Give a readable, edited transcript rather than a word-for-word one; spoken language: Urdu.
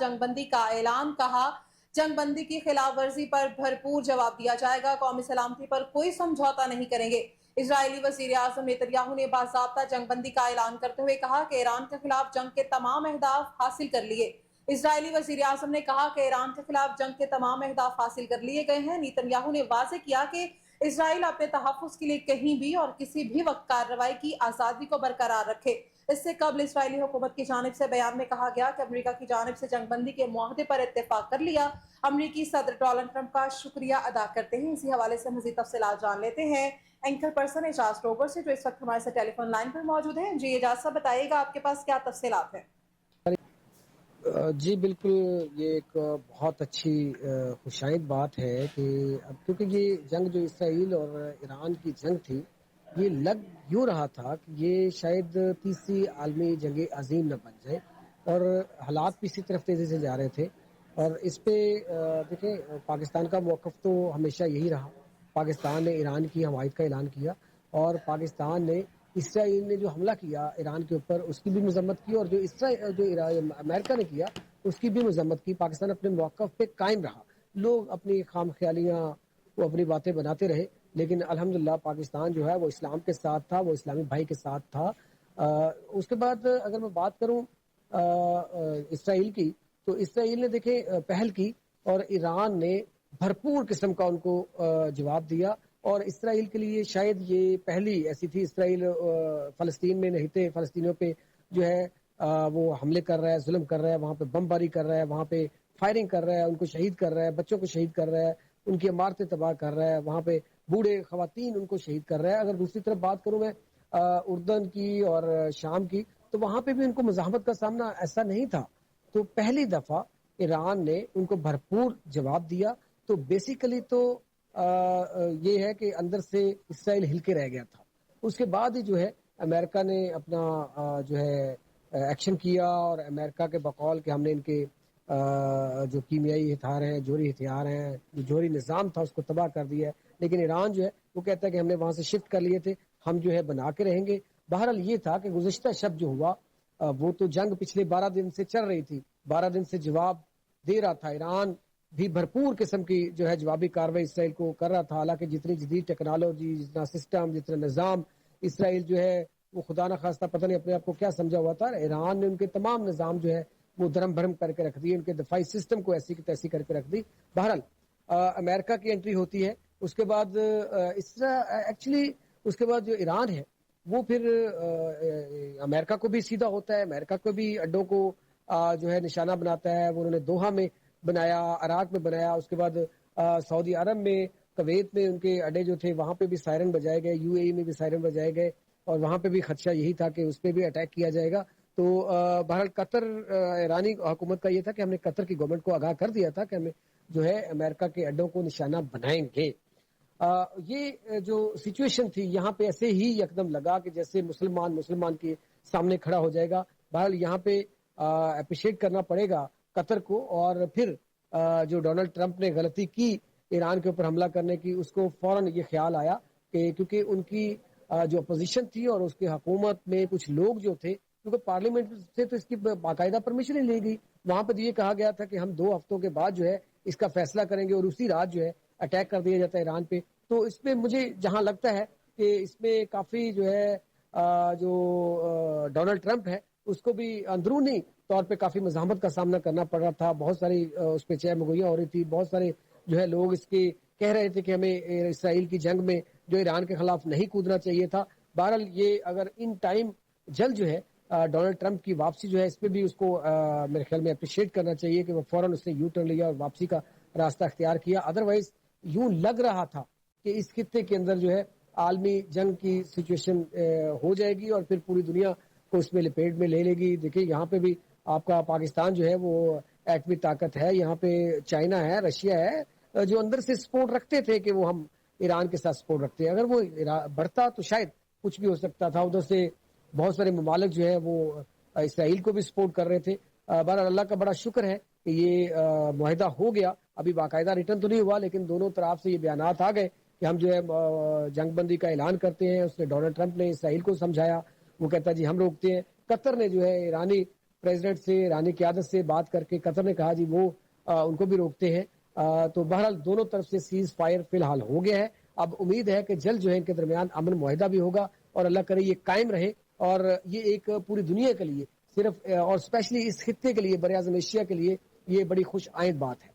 جنگ بندی کا اعلان، کہا جنگ بندی کی خلاف ورزی پر بھرپور جواب دیا جائے گا، قومی سلامتی پر کوئی سمجھوتا نہیں کریں گے۔ اسرائیلی وزیر اعظم نیتن نے باضابطہ جنگ بندی کا اعلان کرتے ہوئے کہا کہ ایران کے خلاف جنگ کے تمام اہداف حاصل کر لیے۔ اسرائیلی وزیر اعظم نے کہا کہ ایران کے خلاف جنگ کے تمام اہداف حاصل کر لیے گئے ہیں۔ نیتن نے واضح کیا کہ اسرائیل اپنے تحفظ کے لیے کہیں بھی اور کسی بھی وقت کارروائی کی آزادی کو برقرار رکھے۔ اس سے قبل اسرائیلی حکومت کی جانب سے بیان میں کہا گیا کہ امریکہ کی جانب سے جنگ بندی کے معاہدے پر اتفاق کر لیا۔ امریکی صدر ڈونلڈ ٹرمپ کا شکریہ ادا کرتے ہیں۔ اسی حوالے سے مزید تفصیلات جان لیتے ہیں اینکر پرسن اعجاز ٹوبر سے، جو اس وقت ہمارے ساتھ ٹیلی فون لائن پر موجود ہیں۔ جی اعجاز صاحب، بتائیے گا آپ کے پاس کیا تفصیلات ہیں؟ جی بالکل، یہ ایک بہت اچھی خوشائند بات ہے کہ اب کیونکہ یہ جنگ جو اسرائیل اور ایران کی جنگ تھی، یہ لگ یوں رہا تھا کہ یہ شاید تیسری عالمی جنگ عظیم نہ بن جائے، اور حالات بھی اسی طرف تیزی سے جا رہے تھے۔ اور اس پہ دیکھیں، پاکستان کا موقف تو ہمیشہ یہی رہا۔ پاکستان نے ایران کی حمایت کا اعلان کیا، اور پاکستان نے اسرائیل نے جو حملہ کیا ایران کے اوپر اس کی بھی مذمت کی، اور جو امریکہ نے کیا اس کی بھی مذمت کی۔ پاکستان اپنے موقف پہ قائم رہا۔ لوگ اپنی خام خیالیاں، وہ اپنی باتیں بناتے رہے، لیکن الحمدللہ پاکستان جو ہے وہ اسلام کے ساتھ تھا، وہ اسلامی بھائی کے ساتھ تھا۔ اس کے بعد اگر میں بات کروں اسرائیل کی، تو اسرائیل نے دیکھیں پہل کی، اور ایران نے بھرپور قسم کا ان کو جواب دیا۔ اور اسرائیل کے لیے شاید یہ پہلی ایسی تھی، اسرائیل فلسطین میں نہیں تھے، فلسطینیوں پہ جو ہے وہ حملے کر رہا ہے، ظلم کر رہا ہے، وہاں پہ بم باری کر رہا ہے، وہاں پہ فائرنگ کر رہا ہے، ان کو شہید کر رہا ہے، بچوں کو شہید کر رہا ہے، ان کی عمارتیں تباہ کر رہا ہے، وہاں پہ بوڑھے خواتین ان کو شہید کر رہا ہے۔ اگر دوسری طرف بات کروں میں اردن کی اور شام کی، تو وہاں پہ بھی ان کو مزاحمت کا سامنا ایسا نہیں تھا۔ تو پہلی دفعہ ایران نے ان کو بھرپور جواب دیا۔ تو بیسیکلی تو یہ ہے کہ اندر سے اسرائیل ہل کے رہ گیا تھا۔ اس کے بعد ہی جو ہے امریکہ نے اپنا جو ہے ایکشن کیا، اور امریکہ کے بقول کہ ہم نے ان کے جو کیمیائی ہتھیار ہیں، جوہری ہتھیار ہیں، جو جوہری نظام تھا اس کو تباہ کر دیا ہے۔ لیکن ایران جو ہے وہ کہتا ہے کہ ہم نے وہاں سے شفٹ کر لیے تھے، ہم جو ہے بنا کے رہیں گے۔ بہرحال یہ تھا کہ گزشتہ شب جو ہوا، وہ تو جنگ پچھلے 12 دن سے چل رہی تھی، 12 دن سے جواب دے رہا تھا ایران بھی، بھرپور قسم کی جو ہے جوابی کاروائی اسرائیل کو کر رہا تھا۔ حالانکہ جتنی جدید ٹیکنالوجی، جتنا سسٹم، جتنا نظام اسرائیل جو ہے وہ خدا نہ خواستہ پتہ نہیں اپنے آپ کو کیا سمجھا ہوا تھا، ایران نے ان کے تمام نظام جو ہے وہ درم بھرم کر کے رکھ دی، ان کے دفاعی سسٹم کو ایسی کی تیسی کر کے رکھ دی۔ بہرحال امریکہ کی انٹری ہوتی ہے۔ اس کے بعد ایکچولی اس کے بعد جو ایران ہے وہ پھر امریکہ کو بھی سیدھا ہوتا ہے، امریکہ کو بھی اڈوں کو جو ہے نشانہ بناتا ہے۔ وہ انہوں نے دوحہ میں بنایا، عراق میں بنایا، اس کے بعد سعودی عرب میں، کویت میں ان کے اڈے جو تھے وہاں پہ بھی سائرن بجائے گئے، یو اے ای میں بھی سائرن بجائے گئے، اور وہاں پہ بھی خدشہ یہی تھا کہ اس پہ بھی اٹیک کیا جائے گا۔ تو بہرحال قطر، ایرانی حکومت کا یہ تھا کہ ہم نے قطر کی گورنمنٹ کو آگاہ کر دیا تھا کہ ہمیں جو ہے امریکہ کے اڈوں کو نشانہ بنائیں گے۔ یہ جو سچویشن تھی یہاں پہ ایسے ہی یکدم لگا کہ جیسے مسلمان کے سامنے کھڑا ہو جائے گا۔ بہرحال یہاں پہ اپریشیٹ کرنا پڑے گا قطر کو، اور پھر جو ڈونلڈ ٹرمپ نے غلطی کی ایران کے اوپر حملہ کرنے کی، اس کو فوراً یہ خیال آیا کہ کیونکہ ان کی جو اپوزیشن تھی اور اس کی حکومت میں کچھ لوگ جو تھے، کیونکہ پارلیمنٹ سے تو اس کی باقاعدہ پرمیشن ہی لی گئی، وہاں پہ یہ کہا گیا تھا کہ ہم 2 ہفتوں کے بعد جو ہے اس کا فیصلہ کریں گے، اور اسی رات جو ہے اٹیک کر دیا جاتا ہے ایران پہ۔ تو اس میں مجھے جہاں لگتا ہے کہ اس میں کافی جو ہے جو ڈونلڈ ٹرمپ ہے اس کو بھی اندرونی طور پہ کافی مزاحمت کا سامنا کرنا پڑ رہا تھا۔ بہت ساری اس پہ چہ مگویاں ہو رہی تھی، بہت سارے جو ہے لوگ اس کے کہہ رہے تھے کہ ہمیں اسرائیل کی جنگ میں جو ایران کے خلاف نہیں کودنا چاہیے تھا۔ بہرحال یہ اگر ان ٹائم جلد جو ہے ڈونلڈ ٹرمپ کی واپسی جو ہے اس پہ بھی اس کو میرے خیال میں اپریشیٹ کرنا چاہیے کہ وہ فوراً اس نے یو ٹرن لیا اور واپسی کا راستہ اختیار کیا۔ ادروائز یوں لگ رہا تھا کہ اس خطے کے اندر جو ہے عالمی جنگ کی سچویشن ہو جائے گی، اور پھر پوری دنیا کو اس میں لپیٹ میں لے لے گی۔ دیکھیں یہاں پہ بھی آپ کا پاکستان جو ہے وہ ایٹمی طاقت ہے، یہاں پہ چائنا ہے، رشیا ہے، جو اندر سے سپورٹ رکھتے تھے کہ وہ ہم ایران کے ساتھ سپورٹ رکھتے ہیں۔ اگر وہ بڑھتا تو شاید کچھ بھی ہو سکتا تھا۔ ادھر سے بہت سارے ممالک جو ہے وہ اسرائیل کو بھی سپورٹ کر رہے تھے۔ بہرحال اللہ کا بڑا شکر ہے کہ یہ معاہدہ ہو گیا۔ ابھی باقاعدہ ریٹرن تو نہیں ہوا، لیکن دونوں طرف سے یہ بیانات آ گئے کہ ہم جو ہے جنگ بندی کا اعلان کرتے ہیں. اس نے ڈونلڈ ٹرمپ نے اسرائیل کو سمجھایا, وہ کہتا ہے جی ہم روکتے ہیں. قطر نے جو ہے ایرانی پریزیڈنٹ سے, ایرانی قیادت سے بات کر کے قطر نے کہا جی وہ ان کو بھی روکتے ہیں. تو بہرحال دونوں طرف سے سیز فائر فی الحال ہو گیا ہے. اب امید ہے کہ جلد جو ہے ان کے درمیان امن معاہدہ بھی ہوگا اور اللہ کرے یہ قائم رہے, اور یہ ایک پوری دنیا کے لیے صرف اور اسپیشلی اس خطے کے لیے, بر اعظم ایشیا کے لیے یہ بڑی خوش آئند بات ہے.